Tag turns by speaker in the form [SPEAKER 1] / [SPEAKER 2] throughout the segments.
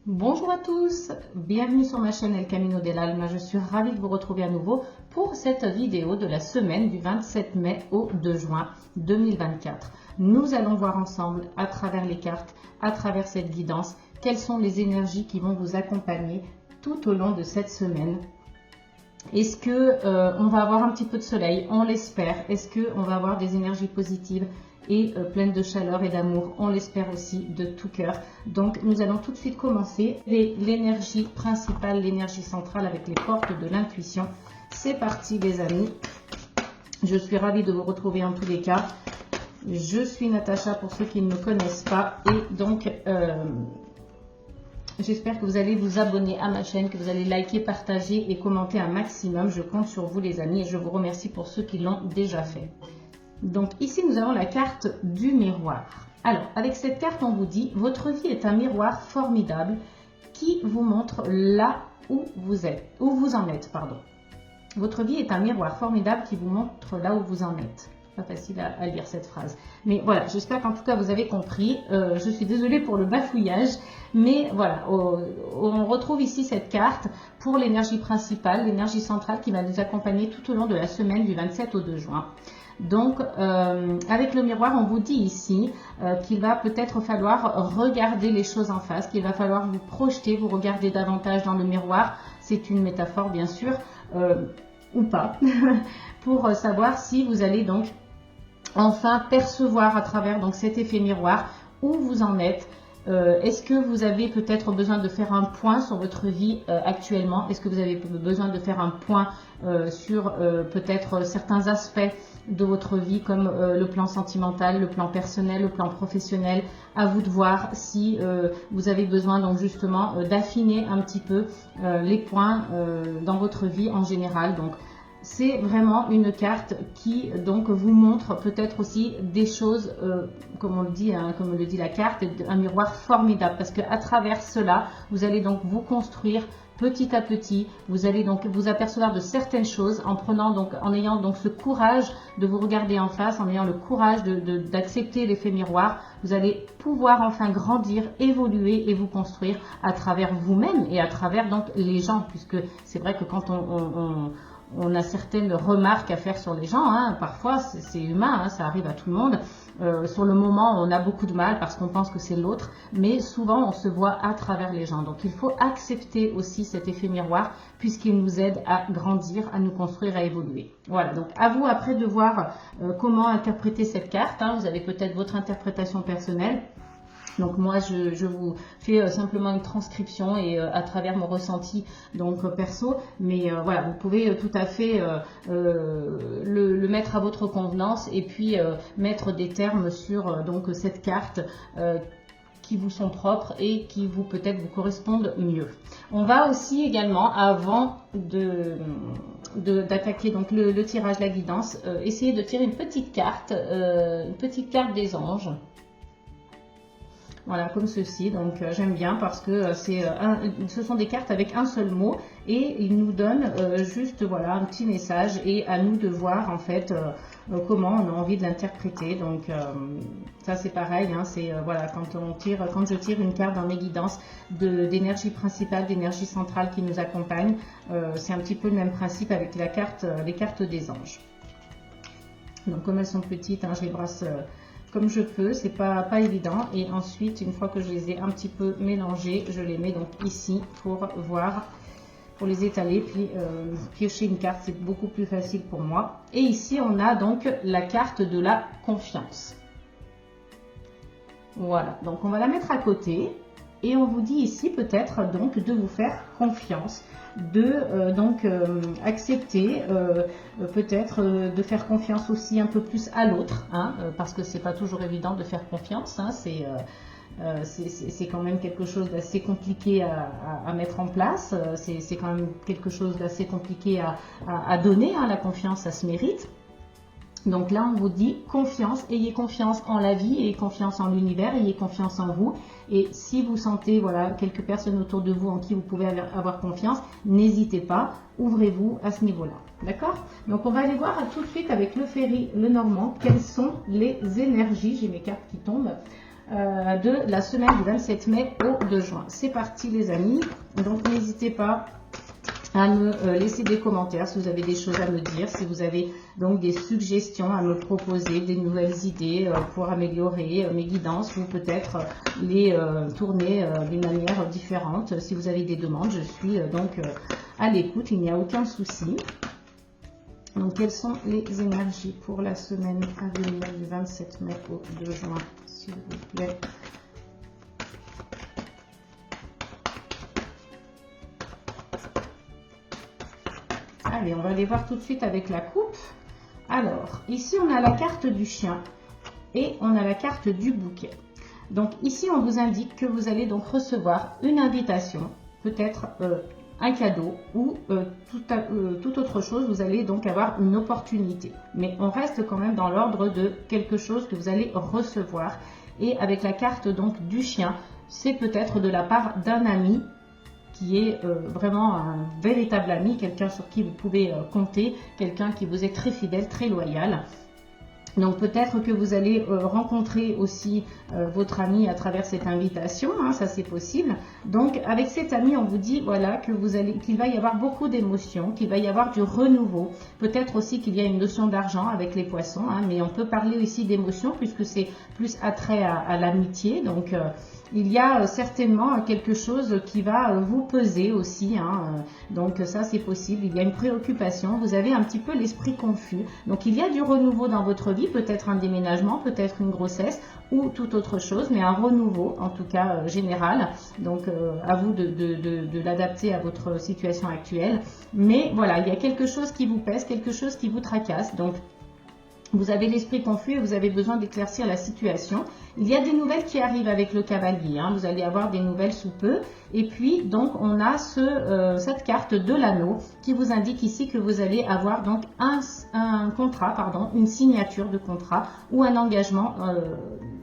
[SPEAKER 1] Bonjour à tous, bienvenue sur ma chaîne El Camino del Alma. Je suis ravie de vous retrouver à nouveau pour cette vidéo de la semaine du 27 mai au 2 juin 2024. Nous allons voir ensemble à travers les cartes, à travers cette guidance, quelles sont les énergies qui vont vous accompagner tout au long de cette semaine. Est-ce que on va avoir un petit peu de soleil? On l'espère. Est-ce qu'on va avoir des énergies positives et pleine de chaleur et d'amour? On l'espère aussi de tout cœur. Donc nous allons tout de suite commencer l'énergie principale, l'énergie centrale avec les portes de l'intuition. C'est parti les amis. Je suis ravie de vous retrouver en tous les cas. Je suis Natacha pour ceux qui ne me connaissent pas et donc j'espère que vous allez vous abonner à ma chaîne, que vous allez liker, partager et commenter un maximum. Je compte sur vous les amis et je vous remercie pour ceux qui l'ont déjà fait. Donc ici nous avons la carte du miroir. Alors avec cette carte on vous dit votre vie est un miroir formidable qui vous montre là où vous êtes, où vous en êtes, pardon. Votre vie est un miroir formidable qui vous montre là où vous en êtes. Pas facile à lire cette phrase. Mais voilà, j'espère qu'en tout cas vous avez compris. Je suis désolée pour le bafouillage. Mais voilà, on retrouve ici cette carte pour l'énergie principale, l'énergie centrale qui va nous accompagner tout au long de la semaine du 27 au 2 juin. Donc, avec le miroir, on vous dit ici qu'il va peut-être falloir regarder les choses en face, qu'il va falloir vous projeter, vous regarder davantage dans le miroir. C'est une métaphore, bien sûr, ou pas, pour savoir si vous allez donc enfin percevoir à travers donc cet effet miroir où vous en êtes. Est-ce que vous avez peut-être besoin de faire un point sur votre vie actuellement? Est-ce que vous avez besoin de faire un point sur peut-être certains aspects de votre vie comme le plan sentimental, le plan personnel, le plan professionnel? À vous de voir si vous avez besoin donc justement d'affiner un petit peu les points dans votre vie en général. Donc c'est vraiment une carte qui donc vous montre peut-être aussi des choses, comme on le dit, hein, comme le dit la carte, un miroir formidable parce qu'à travers cela, vous allez donc vous construire petit à petit. Vous allez donc vous apercevoir de certaines choses en ayant donc ce courage de vous regarder en face, en ayant le courage d'accepter l'effet miroir. Vous allez pouvoir enfin grandir, évoluer et vous construire à travers vous-même et à travers donc les gens, puisque c'est vrai que quand on a certaines remarques à faire sur les gens, hein. Parfois c'est humain, hein, ça arrive à tout le monde. Sur le moment, on a beaucoup de mal parce qu'on pense que c'est l'autre, mais souvent on se voit à travers les gens. Donc il faut accepter aussi cet effet miroir puisqu'il nous aide à grandir, à nous construire, à évoluer. Voilà, donc à vous après de voir comment interpréter cette carte, hein. Vous avez peut-être votre interprétation personnelle. Donc moi je vous fais simplement une transcription et à travers mon ressenti donc perso, mais voilà, vous pouvez tout à fait le mettre à votre convenance et puis mettre des termes sur donc cette carte qui vous sont propres et qui vous peut-être vous correspondent mieux. On va aussi également, avant d'attaquer donc le tirage, la guidance, essayer de tirer une petite carte des anges. Voilà, comme ceci. Donc j'aime bien parce que ce sont des cartes avec un seul mot et ils nous donnent juste voilà un petit message et à nous de voir en fait comment on a envie de l'interpréter. Donc ça c'est pareil, hein, c'est voilà quand je tire une carte dans mes guidances d'énergie principale, d'énergie centrale qui nous accompagne, c'est un petit peu le même principe avec les cartes des anges. Donc comme elles sont petites, hein, je les brasse comme je peux, c'est pas évident. Et ensuite, une fois que je les ai un petit peu mélangés, je les mets donc ici pour voir, pour les étaler, puis piocher une carte, c'est beaucoup plus facile pour moi. Et ici, on a donc la carte de la confiance. Voilà, donc on va la mettre à côté. Et on vous dit ici peut-être donc de vous faire confiance, de accepter peut-être de faire confiance aussi un peu plus à l'autre, hein, parce que c'est pas toujours évident de faire confiance, hein, c'est quand même quelque chose d'assez compliqué à mettre en place, c'est quand même quelque chose d'assez compliqué à donner, hein, la confiance ça se mérite. Donc là, on vous dit confiance, ayez confiance en la vie, ayez confiance en l'univers, ayez confiance en vous. Et si vous sentez voilà, quelques personnes autour de vous en qui vous pouvez avoir confiance, n'hésitez pas, ouvrez-vous à ce niveau-là. D'accord? Donc on va aller voir tout de suite avec le Ferry Lenormand quelles sont les énergies, j'ai mes cartes qui tombent, de la semaine du 27 mai au 2 juin. C'est parti les amis, donc n'hésitez pas à me laisser des commentaires si vous avez des choses à me dire, si vous avez donc des suggestions à me proposer, des nouvelles idées pour améliorer mes guidances ou peut-être les tourner d'une manière différente. Si vous avez des demandes, je suis donc à l'écoute, il n'y a aucun souci. Donc quelles sont les énergies pour la semaine à venir du 27 mai au 2 juin, s'il vous plaît? Allez, on va aller voir tout de suite avec la coupe. Alors, ici, on a la carte du chien et on a la carte du bouquet. Donc, ici, on vous indique que vous allez donc recevoir une invitation, peut-être un cadeau ou toute autre chose. Vous allez donc avoir une opportunité. Mais on reste quand même dans l'ordre de quelque chose que vous allez recevoir. Et avec la carte donc du chien, c'est peut-être de la part d'un ami qui est vraiment un véritable ami, quelqu'un sur qui vous pouvez compter, quelqu'un qui vous est très fidèle, très loyal. Donc peut-être que vous allez rencontrer aussi votre ami à travers cette invitation, hein, ça c'est possible. Donc avec cet ami, on vous dit voilà que qu'il va y avoir beaucoup d'émotions, qu'il va y avoir du renouveau. Peut-être aussi qu'il y a une notion d'argent avec les poissons, hein, mais on peut parler aussi d'émotions puisque c'est plus attrait à l'amitié. Donc il y a certainement quelque chose qui va vous peser aussi, hein, donc ça c'est possible, il y a une préoccupation, vous avez un petit peu l'esprit confus, donc il y a du renouveau dans votre vie, peut-être un déménagement, peut-être une grossesse ou toute autre chose, mais un renouveau en tout cas général, donc à vous de l'adapter à votre situation actuelle, mais voilà, il y a quelque chose qui vous pèse, quelque chose qui vous tracasse, donc vous avez l'esprit confus et vous avez besoin d'éclaircir la situation. Il y a des nouvelles qui arrivent avec le cavalier, hein. Vous allez avoir des nouvelles sous peu. Et puis, donc, on a cette carte de l'anneau qui vous indique ici que vous allez avoir donc un contrat, pardon, une signature de contrat ou un engagement,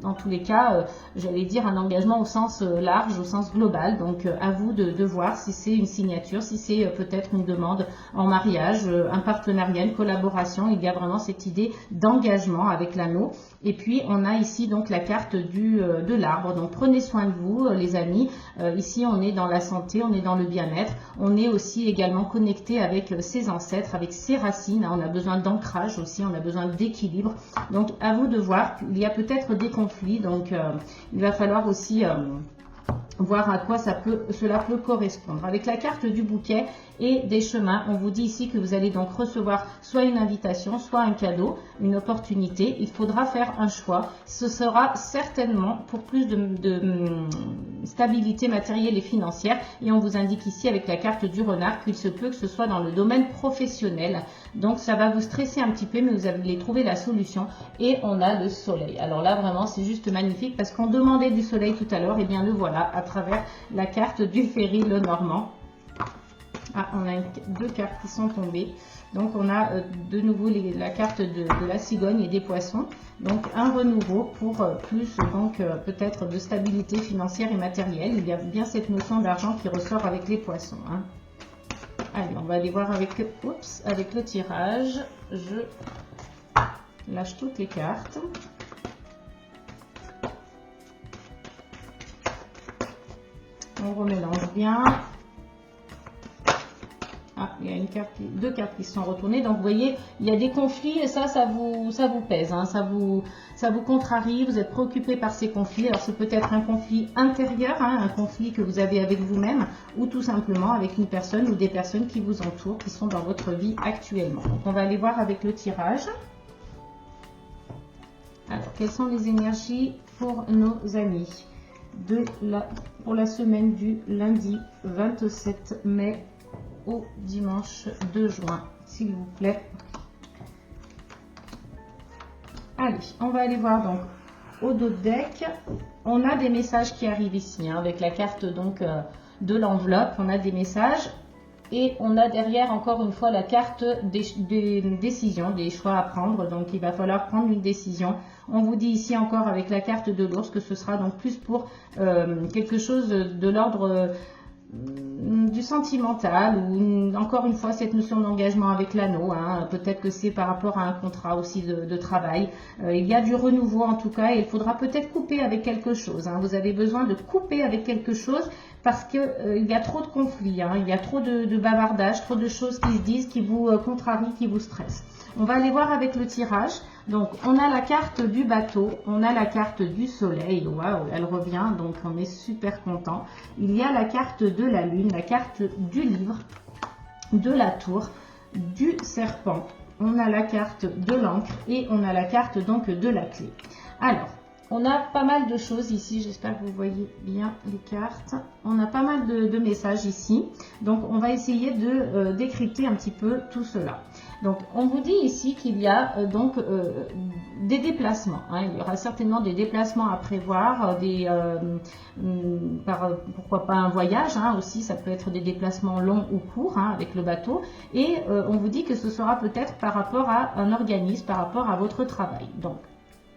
[SPEAKER 1] dans tous les cas, j'allais dire un engagement au sens large, au sens global. Donc, à vous de voir si c'est une signature, si c'est peut-être une demande en mariage, un partenariat, une collaboration. Il y a vraiment cette idée d'engagement avec l'anneau. Et puis, on a ici donc la carte de l'arbre. Donc, prenez soin de vous, les amis. Ici, on est dans la santé, on est dans le bien-être. On est aussi également connecté avec ses ancêtres, avec ses racines. On a besoin d'ancrage aussi, on a besoin d'équilibre. Donc, à vous de voir. Il y a peut-être des conflits. Donc, il va falloir aussi voir à quoi cela peut correspondre. Avec la carte du bouquet et des chemins, on vous dit ici que vous allez donc recevoir soit une invitation, soit un cadeau, une opportunité. Il faudra faire un choix. Ce sera certainement pour plus de stabilité matérielle et financière. Et on vous indique ici avec la carte du renard qu'il se peut que ce soit dans le domaine professionnel. Donc ça va vous stresser un petit peu, mais vous allez trouver la solution. Et on a le soleil. Alors là, vraiment, c'est juste magnifique parce qu'on demandait du soleil tout à l'heure. Et bien le voilà à travers la carte du Ferry le Normand. Ah, on a deux cartes qui sont tombées. Donc, on a de nouveau la carte de la cigogne et des poissons. Donc, un renouveau pour plus, donc peut-être de stabilité financière et matérielle. Il y a bien cette notion d'argent qui ressort avec les poissons, hein. Allez, on va aller voir avec le tirage. Je lâche toutes les cartes. On remélange bien. Ah, il y a deux cartes qui sont retournées. Donc, vous voyez, il y a des conflits et ça vous pèse, hein, ça vous contrarie. Vous êtes préoccupé par ces conflits. Alors, c'est peut-être un conflit intérieur, hein, un conflit que vous avez avec vous-même ou tout simplement avec une personne ou des personnes qui vous entourent, qui sont dans votre vie actuellement. Donc, on va aller voir avec le tirage. Alors, quelles sont les énergies pour nos amis pour la semaine du lundi 27 mai au dimanche 2 juin, s'il vous plaît. Allez, on va aller voir donc au dos de deck. On a des messages qui arrivent ici, hein, avec la carte donc de l'enveloppe. On a des messages et on a derrière encore une fois la carte des décisions, des choix à prendre. Donc il va falloir prendre une décision. On vous dit ici encore avec la carte de l'ours que ce sera donc plus pour quelque chose de l'ordre du du sentimental ou encore une fois cette notion d'engagement avec l'anneau. Hein. Peut-être que c'est par rapport à un contrat aussi de travail. Il y a du renouveau en tout cas et il faudra peut-être couper avec quelque chose. Hein. Vous avez besoin de couper avec quelque chose parce que il y a trop de conflits, hein. Il y a trop de bavardage, trop de choses qui se disent, qui vous contrarient, qui vous stressent. On va aller voir avec le tirage. Donc, on a la carte du bateau, on a la carte du soleil, waouh, elle revient, donc on est super content. Il y a la carte de la lune, la carte du livre, de la tour, du serpent, on a la carte de l'encre et on a la carte donc de la clé. Alors, on a pas mal de choses ici, j'espère que vous voyez bien les cartes. On a pas mal de messages ici, donc on va essayer de décrypter un petit peu tout cela. Donc on vous dit ici qu'il y a des déplacements, hein. Il y aura certainement des déplacements à prévoir, pourquoi pas un voyage, hein, aussi, ça peut être des déplacements longs ou courts, hein, avec le bateau. Et on vous dit que ce sera peut-être par rapport à un organisme, par rapport à votre travail. Donc,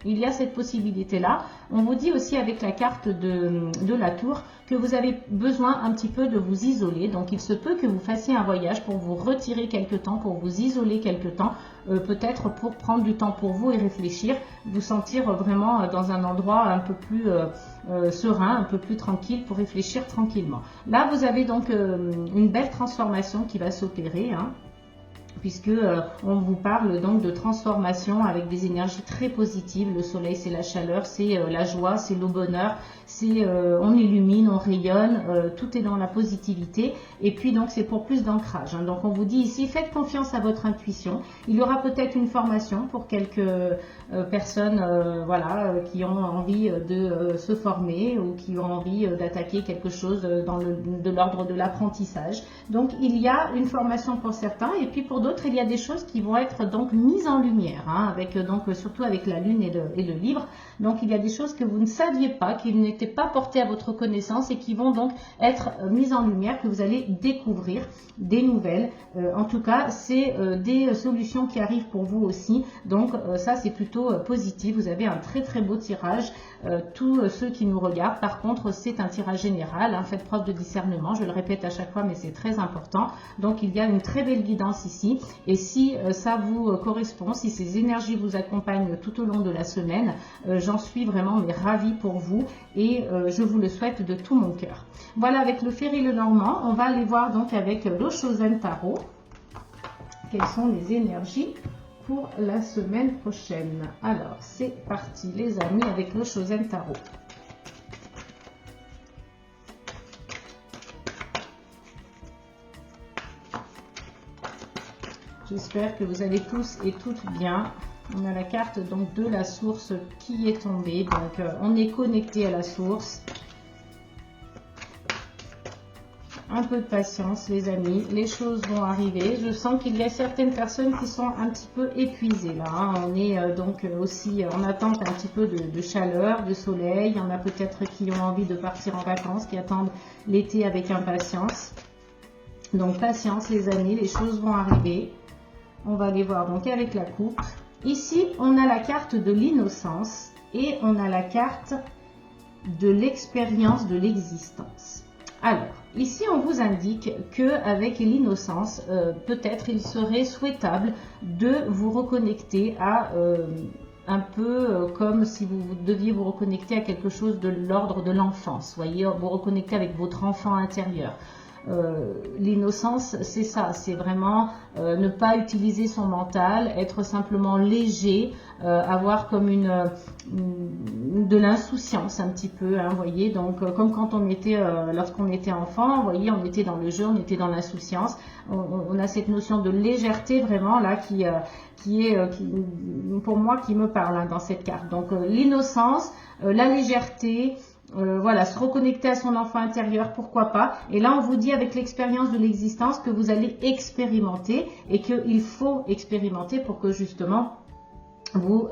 [SPEAKER 1] il y a cette possibilité-là. On vous dit aussi avec la carte de la tour que vous avez besoin un petit peu de vous isoler. Donc, il se peut que vous fassiez un voyage pour vous retirer quelque temps, pour vous isoler quelque temps, peut-être pour prendre du temps pour vous et réfléchir, vous sentir vraiment dans un endroit un peu plus serein, un peu plus tranquille pour réfléchir tranquillement. Là, vous avez donc une belle transformation qui va s'opérer, hein, puisque on vous parle donc de transformation avec des énergies très positives. Le soleil, c'est la chaleur, c'est la joie, c'est le bonheur, c'est on illumine, on rayonne, tout est dans la positivité. Et puis donc c'est pour plus d'ancrage, hein. Donc on vous dit ici, faites confiance à votre intuition. Il y aura peut-être une formation pour quelques personnes qui ont envie de se former ou qui ont envie d'attaquer quelque chose de l'ordre de l'apprentissage. Donc il y a une formation pour certains et puis pour d'autres il y a des choses qui vont être donc mises en lumière, hein, avec donc surtout avec la lune et le livre. Donc il y a des choses que vous ne saviez pas, qui n'étaient pas portées à votre connaissance et qui vont donc être mises en lumière, que vous allez découvrir des nouvelles. En tout cas, c'est des solutions qui arrivent pour vous aussi. Donc ça c'est plutôt positif. Vous avez un très très beau tirage. Tous ceux qui nous regardent, par contre, c'est un tirage général, hein, faites preuve de discernement, je le répète à chaque fois, mais c'est très important. Donc il y a une très belle guidance ici, et si ça vous correspond, si ces énergies vous accompagnent tout au long de la semaine, j'en suis vraiment ravie pour vous, et je vous le souhaite de tout mon cœur. Voilà, avec le Ferry Lenormand, on va aller voir donc avec l'Oshozen Tarot, quelles sont les énergies pour la semaine prochaine. Alors, c'est parti les amis avec l'Oshozen Tarot. J'espère que vous allez tous et toutes bien. On a la carte donc de la source qui est tombée. Donc, on est connecté à la source. Un peu de patience les amis, les choses vont arriver. Je sens qu'il y a certaines personnes qui sont un petit peu épuisées là, hein. On est donc aussi en attente un petit peu de chaleur, de soleil. Il y en a peut-être qui ont envie de partir en vacances, qui attendent l'été avec impatience. Donc patience les amis, les choses vont arriver. On va les voir donc avec la coupe. Ici on a la carte de l'innocence et on a la carte de l'expérience de l'existence. Alors, ici on vous indique qu'avec l'innocence, peut-être il serait souhaitable de vous reconnecter à un peu comme si vous deviez vous reconnecter à quelque chose de l'ordre de l'enfance. Voyez, vous reconnecter avec votre enfant intérieur. L'innocence, c'est ça, c'est vraiment ne pas utiliser son mental, être simplement léger, avoir comme de l'insouciance un petit peu, hein, voyez, donc comme quand on était, lorsqu'on était enfant, voyez, on était dans le jeu, on était dans l'insouciance, on a cette notion de légèreté vraiment là qui pour moi qui me parle, hein, dans cette carte. Donc l'innocence, la légèreté. Voilà, se reconnecter à son enfant intérieur, pourquoi pas. Et là, on vous dit avec l'expérience de l'existence que vous allez expérimenter et qu'il faut expérimenter pour que justement vous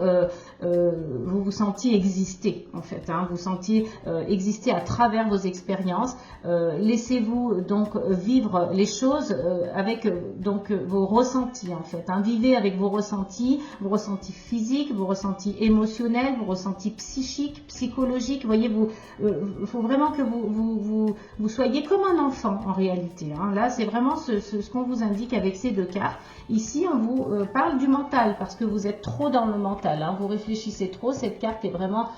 [SPEAKER 1] vous sentiez exister en fait, hein, vous sentiez exister à travers vos expériences. Laissez-vous donc vivre les choses avec donc vos ressentis en fait, hein. Vivez avec vos ressentis physiques, vos ressentis émotionnels, vos ressentis psychiques, psychologiques. Vous voyez, il faut vraiment que vous soyez comme un enfant en réalité, hein. Là c'est vraiment ce qu'on vous indique avec ces deux cartes. Ici on vous parle du mental parce que vous êtes trop dans le mental, hein. Vous réfléchissez trop. Cette carte est vraiment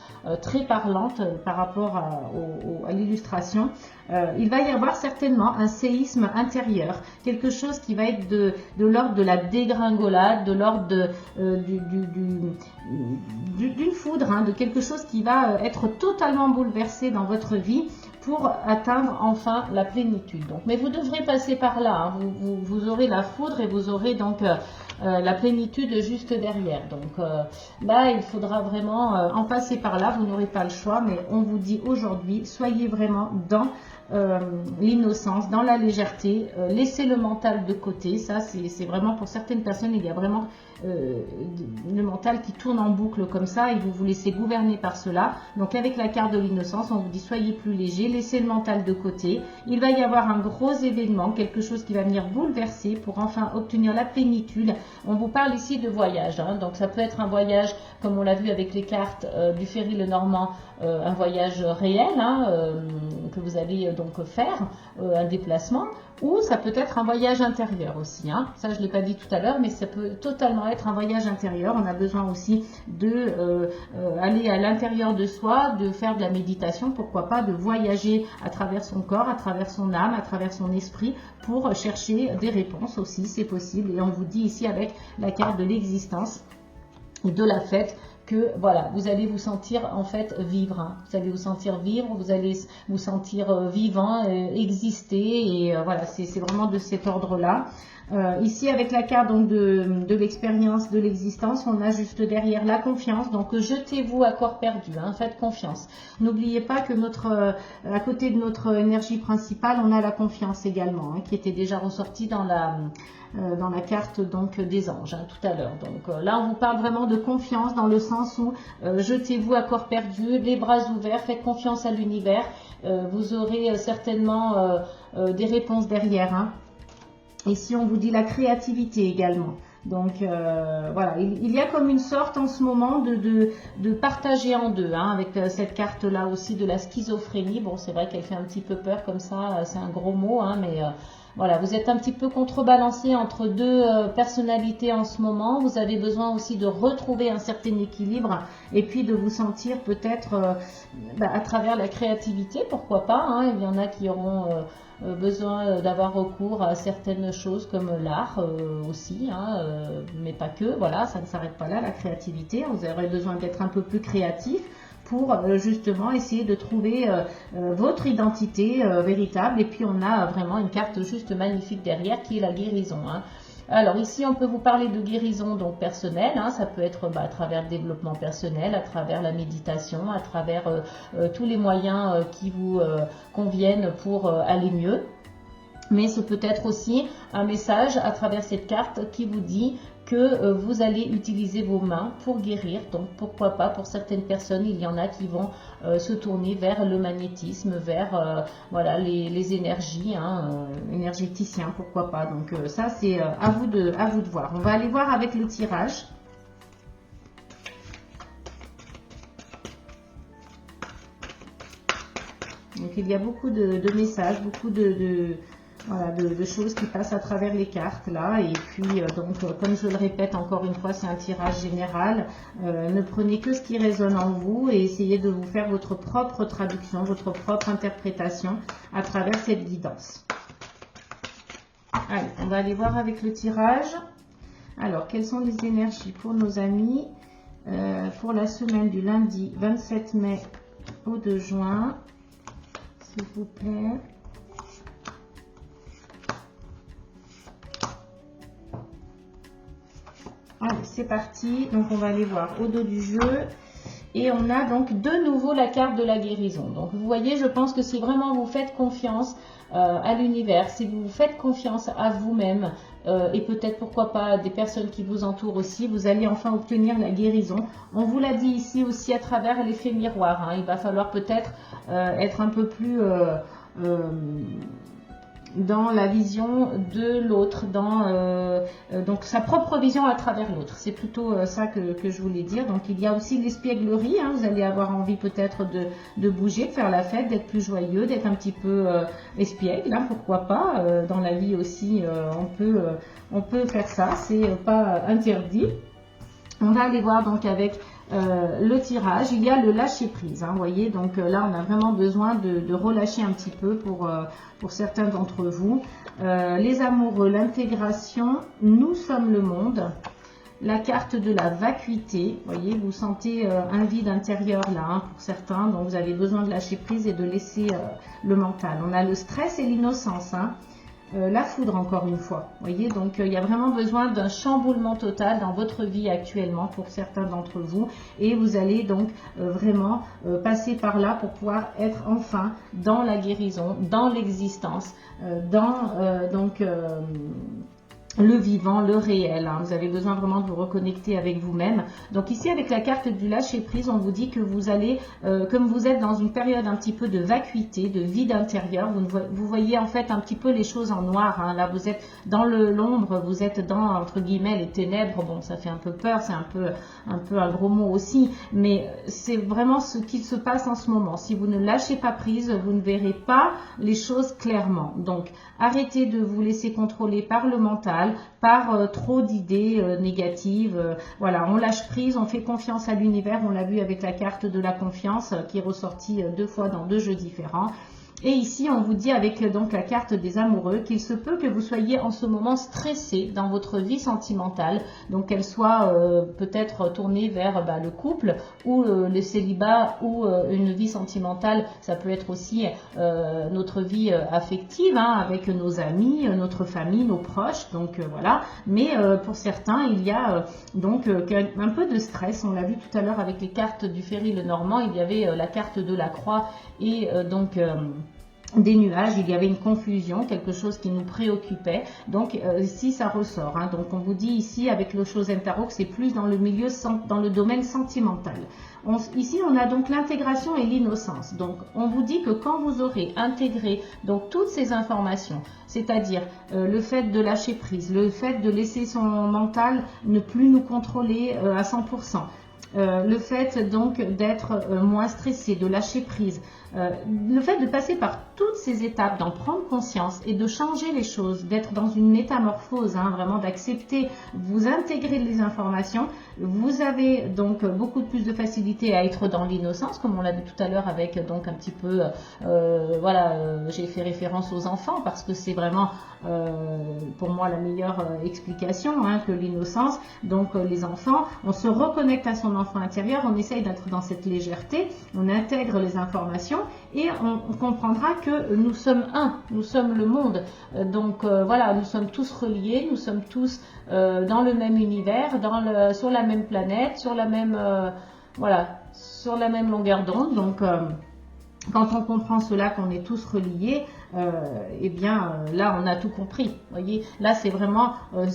[SPEAKER 1] très parlante par rapport à l'illustration. Il va y avoir certainement un séisme intérieur, quelque chose qui va être de l'ordre de la dégringolade, de l'ordre d'une foudre, hein, de quelque chose qui va être totalement bouleversé dans votre vie pour atteindre enfin la plénitude. Donc, mais vous devrez passer par là, hein. Vous aurez la foudre et vous aurez donc la plénitude juste derrière. Donc là, il faudra vraiment en passer par là. Vous n'aurez pas le choix, mais on vous dit aujourd'hui, soyez vraiment dans l'innocence, dans la légèreté, laissez le mental de côté. Ça c'est vraiment pour certaines personnes, il y a vraiment le mental qui tourne en boucle comme ça et vous vous laissez gouverner par cela. Donc avec la carte de l'innocence, on vous dit soyez plus léger, laissez le mental de côté. Il va y avoir un gros événement, quelque chose qui va venir bouleverser pour enfin obtenir la plénitude. On vous parle ici de voyage, hein. Donc ça peut être un voyage comme on l'a vu avec les cartes du Ferry Lenormand, un voyage réel, hein, que vous allez donc faire, un déplacement, ou ça peut être un voyage intérieur aussi, hein. Ça je ne l'ai pas dit tout à l'heure, mais ça peut totalement être un voyage intérieur. On a besoin aussi de aller à l'intérieur de soi, de faire de la méditation, pourquoi pas, de voyager à travers son corps, à travers son âme, à travers son esprit, pour chercher des réponses aussi, c'est possible. Et on vous dit ici avec la carte de l'existence et de la fête, que voilà, vous allez vous sentir en fait vivre, hein. Vous allez vous sentir vivre, vous allez vous sentir vivant, exister, et voilà, c'est vraiment de cet ordre-là. Ici avec la carte donc de l'expérience, de l'existence, on a juste derrière la confiance. Donc jetez-vous à corps perdu, hein, faites confiance. N'oubliez pas que à côté de notre énergie principale, on a la confiance également, hein, qui était déjà ressortie dans la carte donc des anges, hein, tout à l'heure. Donc là on vous parle vraiment de confiance dans le sens où jetez-vous à corps perdu, les bras ouverts, faites confiance à l'univers. Vous aurez certainement des réponses derrière, hein. Ici on vous dit la créativité également. Donc voilà, il y a comme une sorte en ce moment de partager en deux, hein, avec cette carte là aussi de la schizophrénie. Bon, c'est vrai qu'elle fait un petit peu peur comme ça, c'est un gros mot, hein, mais voilà, vous êtes un petit peu contrebalancé entre deux personnalités en ce moment. Vous avez besoin aussi de retrouver un certain équilibre et puis de vous sentir peut-être à travers la créativité, pourquoi pas, hein. Il y en a qui auront besoin d'avoir recours à certaines choses comme l'art aussi, hein, mais pas que. Voilà, ça ne s'arrête pas là, la créativité. Vous aurez besoin d'être un peu plus créatif pour justement essayer de trouver votre identité véritable. Et puis on a vraiment une carte juste magnifique derrière qui est la guérison, hein. Alors ici on peut vous parler de guérison donc personnelle, hein. Ça peut être à travers le développement personnel, à travers la méditation, à travers tous les moyens qui vous conviennent pour aller mieux. Mais ce peut être aussi un message à travers cette carte qui vous dit que vous allez utiliser vos mains pour guérir. Donc pourquoi pas, pour certaines personnes, il y en a qui vont se tourner vers le magnétisme, vers voilà, les énergies, hein, énergéticiens, pourquoi pas. Donc ça c'est à vous de voir. On va aller voir avec le tirage. Donc il y a beaucoup de messages, beaucoup voilà, de choses qui passent à travers les cartes là. Et puis donc comme je le répète encore une fois, c'est un tirage général. Ne prenez que ce qui résonne en vous et essayez de vous faire votre propre traduction, votre propre interprétation à travers cette guidance. Allez, on va aller voir avec le tirage. Alors, quelles sont les énergies pour nos amis pour la semaine du lundi 27 mai au 2 juin, s'il vous plaît. Allez, c'est parti. Donc, on va aller voir au dos du jeu. Et on a donc de nouveau la carte de la guérison. Donc vous voyez, je pense que si vraiment vous faites confiance à l'univers, si vous faites confiance à vous-même et peut-être pourquoi pas des personnes qui vous entourent aussi, vous allez enfin obtenir la guérison. On vous l'a dit ici aussi à travers l'effet miroir. Il va falloir peut-être être un peu plus dans la vision de l'autre, donc sa propre vision à travers l'autre. C'est plutôt ça que je voulais dire. Donc il y a aussi l'espièglerie, vous allez avoir envie peut-être de bouger, de faire la fête, d'être plus joyeux, d'être un petit peu espiègle, pourquoi pas. Dans la vie aussi, on peut faire ça, c'est pas interdit. On va aller voir donc avec le tirage, il y a le lâcher prise, vous voyez, donc là on a vraiment besoin de relâcher un petit peu pour certains d'entre vous. Les amoureux, l'intégration, nous sommes le monde, la carte de la vacuité, vous voyez, vous sentez un vide intérieur là pour certains, donc vous avez besoin de lâcher prise et de laisser le mental. On a le stress et l'innocence, la foudre encore une fois, vous voyez, donc il y a vraiment besoin d'un chamboulement total dans votre vie actuellement pour certains d'entre vous, et vous allez donc vraiment passer par là pour pouvoir être enfin dans la guérison, dans l'existence, le vivant, le réel. Vous avez besoin vraiment de vous reconnecter avec vous-même. Donc ici, avec la carte du lâcher prise, on vous dit que vous allez, comme vous êtes dans une période un petit peu de vacuité, de vide intérieur, vous voyez en fait un petit peu les choses en noir. Là, vous êtes dans l'ombre, vous êtes dans, entre guillemets, les ténèbres. Bon, ça fait un peu peur, c'est un peu un gros mot aussi, mais c'est vraiment ce qui se passe en ce moment. Si vous ne lâchez pas prise, vous ne verrez pas les choses clairement. Donc, arrêtez de vous laisser contrôler par le mental, par trop d'idées négatives. Voilà, on lâche prise, on fait confiance à l'univers. On l'a vu avec la carte de la confiance qui est ressortie 2 fois dans 2 jeux différents. Et ici, on vous dit avec donc la carte des amoureux qu'il se peut que vous soyez en ce moment stressé dans votre vie sentimentale, donc qu'elle soit peut-être tournée vers le couple ou le célibat ou une vie sentimentale. Ça peut être aussi notre vie affective avec nos amis, notre famille, nos proches, donc voilà. Mais pour certains, il y a donc un peu de stress. On l'a vu tout à l'heure avec les cartes du Ferry Lenormand, il y avait la carte de la croix et des nuages, il y avait une confusion, quelque chose qui nous préoccupait. Donc ici ça ressort. Donc on vous dit ici avec le Chosen Tarot que c'est plus dans le milieu, dans le domaine sentimental. Ici on a donc l'intégration et l'innocence. Donc on vous dit que quand vous aurez intégré donc toutes ces informations, c'est-à-dire le fait de lâcher prise, le fait de laisser son mental ne plus nous contrôler à 100%. Le fait donc d'être moins stressé, de lâcher prise, le fait de passer par toutes ces étapes, d'en prendre conscience et de changer les choses, d'être dans une métamorphose, vraiment d'accepter, vous intégrer les informations, vous avez donc beaucoup plus de facilité à être dans l'innocence, comme on l'a vu tout à l'heure avec donc un petit peu, j'ai fait référence aux enfants parce que c'est vraiment pour moi la meilleure explication que l'innocence. Donc les enfants, on se reconnecte à son enfant intérieur, on essaye d'être dans cette légèreté, on intègre les informations et on comprendra que nous sommes un, nous sommes le monde. Donc voilà, nous sommes tous reliés, nous sommes tous dans le même univers, sur la même planète, sur la même sur la même longueur d'onde. Donc quand on comprend cela, qu'on est tous reliés, là on a tout compris. Voyez, là c'est vraiment à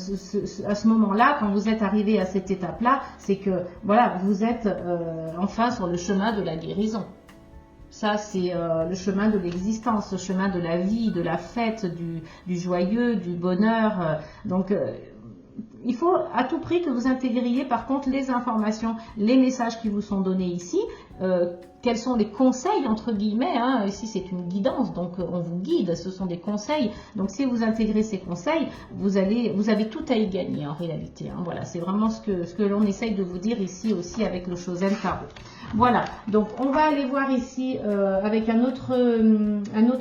[SPEAKER 1] ce moment-là, quand vous êtes arrivé à cette étape-là, c'est que voilà, vous êtes enfin sur le chemin de la guérison. Ça, c'est le chemin de l'existence, le chemin de la vie, de la fête, du joyeux, du bonheur. Donc, il faut à tout prix que vous intégriez par contre les informations, les messages qui vous sont donnés ici. Quels sont les conseils entre guillemets, ici c'est une guidance, donc on vous guide, ce sont des conseils. Donc si vous intégrez ces conseils, vous avez tout à y gagner en réalité. Voilà, c'est vraiment ce que l'on essaye de vous dire ici aussi avec le Chosen Tarot. Voilà, donc on va aller voir ici avec un autre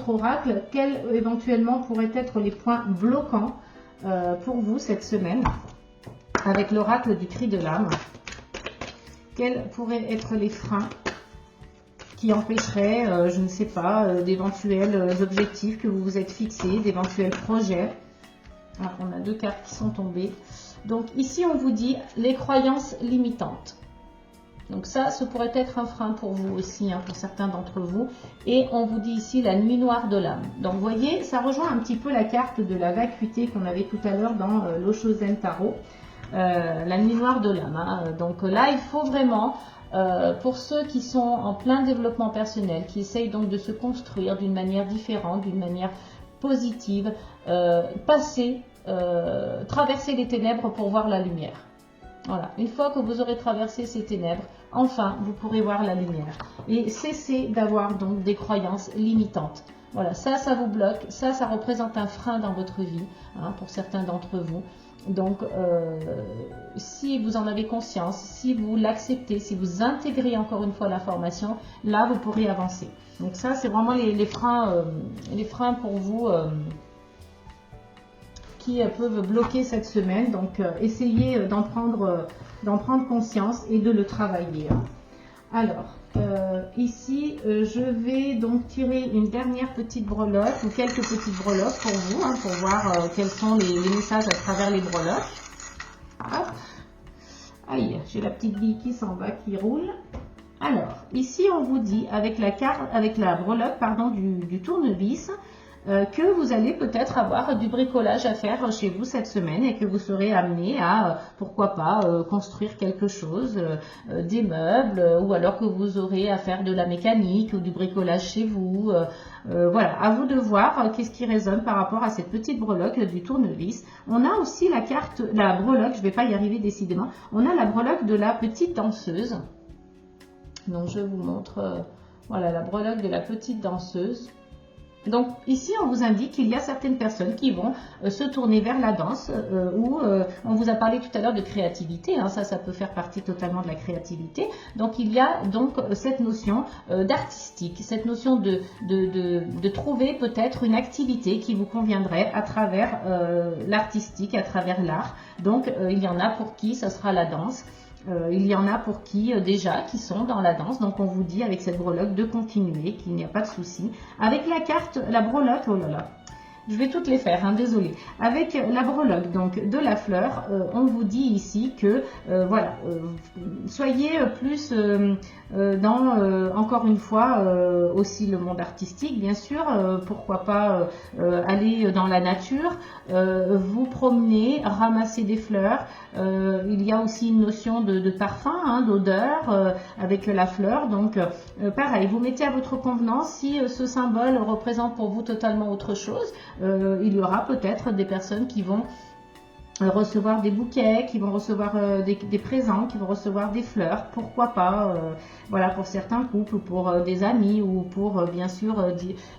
[SPEAKER 1] oracle, quels éventuellement pourraient être les points bloquants pour vous cette semaine, avec l'oracle du cri de l'âme. Quels pourraient être les freins qui empêcheraient, je ne sais pas, d'éventuels objectifs que vous vous êtes fixés, d'éventuels projets. On a 2 cartes qui sont tombées. Donc ici on vous dit les croyances limitantes. Donc ça, ce pourrait être un frein pour vous aussi, hein, pour certains d'entre vous. Et on vous dit ici la nuit noire de l'âme. Donc vous voyez, ça rejoint un petit peu la carte de la vacuité qu'on avait tout à l'heure dans l'Osho Zen Tarot. La nuit noire de l'âme. Hein. Donc là, il faut vraiment, pour ceux qui sont en plein développement personnel, qui essayent donc de se construire d'une manière différente, d'une manière positive, traverser les ténèbres pour voir la lumière. Voilà, une fois que vous aurez traversé ces ténèbres, enfin, vous pourrez voir la lumière. Et cessez d'avoir donc des croyances limitantes. Voilà, ça vous bloque, ça représente un frein dans votre vie, hein, pour certains d'entre vous. Donc, si vous en avez conscience, si vous l'acceptez, si vous intégrez encore une fois l'information, là, vous pourrez avancer. Donc ça, c'est vraiment les freins pour vous qui peuvent bloquer cette semaine. Donc, essayez d'en prendre conscience et de le travailler. Alors, ici, je vais donc tirer une dernière petite breloque ou quelques petites breloques pour vous, hein, pour voir quels sont les messages à travers les breloques. Hop. Aïe, j'ai la petite bille qui s'en va, qui roule. Alors, ici, on vous dit, avec la breloque, pardon, du tournevis, que vous allez peut-être avoir du bricolage à faire chez vous cette semaine et que vous serez amené à, pourquoi pas, construire quelque chose, des meubles, ou alors que vous aurez à faire de la mécanique ou du bricolage chez vous. Voilà, à vous de voir qu'est-ce qui résonne par rapport à cette petite breloque du tournevis. On a aussi la breloque, je ne vais pas y arriver décidément, on a la breloque de la petite danseuse. Donc je vous montre, voilà, la breloque de la petite danseuse. Donc ici on vous indique qu'il y a certaines personnes qui vont se tourner vers la danse ou on vous a parlé tout à l'heure de créativité, hein, ça peut faire partie totalement de la créativité. Donc il y a donc cette notion d'artistique, cette notion de trouver peut-être une activité qui vous conviendrait à travers l'artistique, à travers l'art. Donc il y en a pour qui ça sera la danse. Il y en a pour qui déjà qui sont dans la danse, donc on vous dit avec cette breloque de continuer, qu'il n'y a pas de souci. Avec la breloque, oh là là, je vais toutes les faire, hein, désolé. Avec la breloque donc de la fleur, on vous dit ici que voilà, soyez plus dans encore une fois aussi le monde artistique, bien sûr. Pourquoi pas aller dans la nature, vous promener, ramasser des fleurs. Il y a aussi une notion de parfum, hein, d'odeur avec la fleur. Donc pareil, vous mettez à votre convenance. Si ce symbole représente pour vous totalement autre chose, il y aura peut-être des personnes qui vont recevoir des bouquets, qui vont recevoir des présents, qui vont recevoir des fleurs, pourquoi pas, voilà, pour certains couples, ou pour des amis, ou pour bien sûr,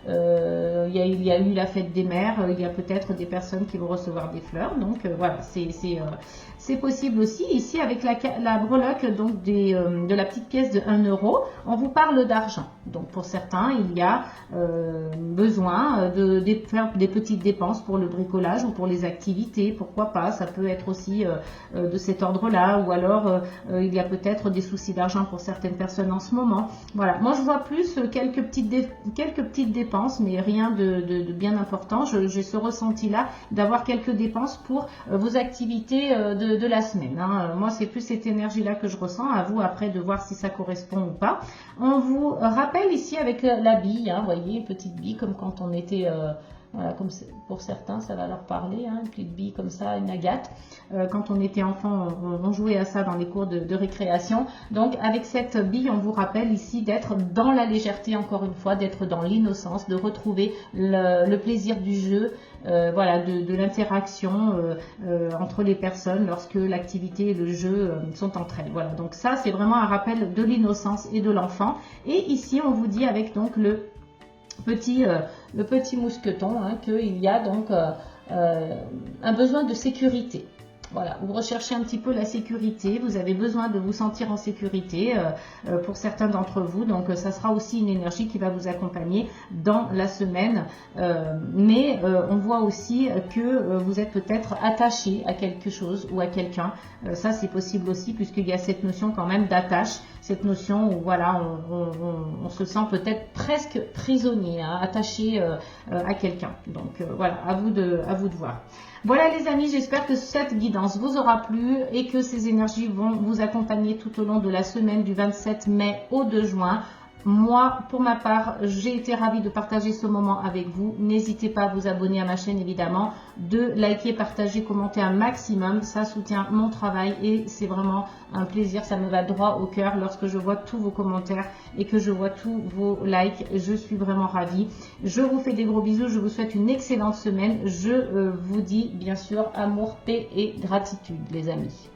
[SPEAKER 1] il y a eu la fête des mères, il y a peut-être des personnes qui vont recevoir des fleurs, donc voilà, c'est possible aussi. Ici avec la breloque donc de la petite pièce de 1 euro, on vous parle d'argent. Donc pour certains, il y a besoin de faire des petites dépenses pour le bricolage ou pour les activités, pourquoi pas. Ça peut être aussi de cet ordre-là, ou alors il y a peut-être des soucis d'argent pour certaines personnes en ce moment. Voilà, moi je vois plus quelques petites dépenses, mais rien de bien important. J'ai ce ressenti-là d'avoir quelques dépenses pour vos activités de la semaine. Hein. Moi c'est plus cette énergie-là que je ressens, à vous après de voir si ça correspond ou pas. On vous rappelle ici avec la bille, hein, voyez, petite bille comme quand on était... voilà, comme pour certains, ça va leur parler, hein, une petite bille comme ça, une agate. Quand on était enfant, on jouait à ça dans les cours de récréation. Donc, avec cette bille, on vous rappelle ici d'être dans la légèreté, encore une fois, d'être dans l'innocence, de retrouver le plaisir du jeu, voilà, de l'interaction entre les personnes lorsque l'activité et le jeu sont entre elles. Voilà, donc ça, c'est vraiment un rappel de l'innocence et de l'enfant. Et ici, on vous dit avec donc le petit mousqueton, hein, qu'il y a donc un besoin de sécurité. Voilà, vous recherchez un petit peu la sécurité, vous avez besoin de vous sentir en sécurité pour certains d'entre vous, donc ça sera aussi une énergie qui va vous accompagner dans la semaine, mais on voit aussi que vous êtes peut-être attaché à quelque chose ou à quelqu'un, ça c'est possible aussi puisqu'il y a cette notion quand même d'attache, cette notion où voilà, on se sent peut-être presque prisonnier, hein, attaché à quelqu'un, donc voilà, à vous de voir. Voilà les amis, j'espère que cette guidance séance vous aura plu et que ces énergies vont vous accompagner tout au long de la semaine du 27 mai au 2 juin. Moi, pour ma part, j'ai été ravie de partager ce moment avec vous. N'hésitez pas à vous abonner à ma chaîne, évidemment, de liker, partager, commenter un maximum. Ça soutient mon travail et c'est vraiment un plaisir. Ça me va droit au cœur lorsque je vois tous vos commentaires et que je vois tous vos likes. Je suis vraiment ravie. Je vous fais des gros bisous. Je vous souhaite une excellente semaine. Je vous dis, bien sûr, amour, paix et gratitude, les amis.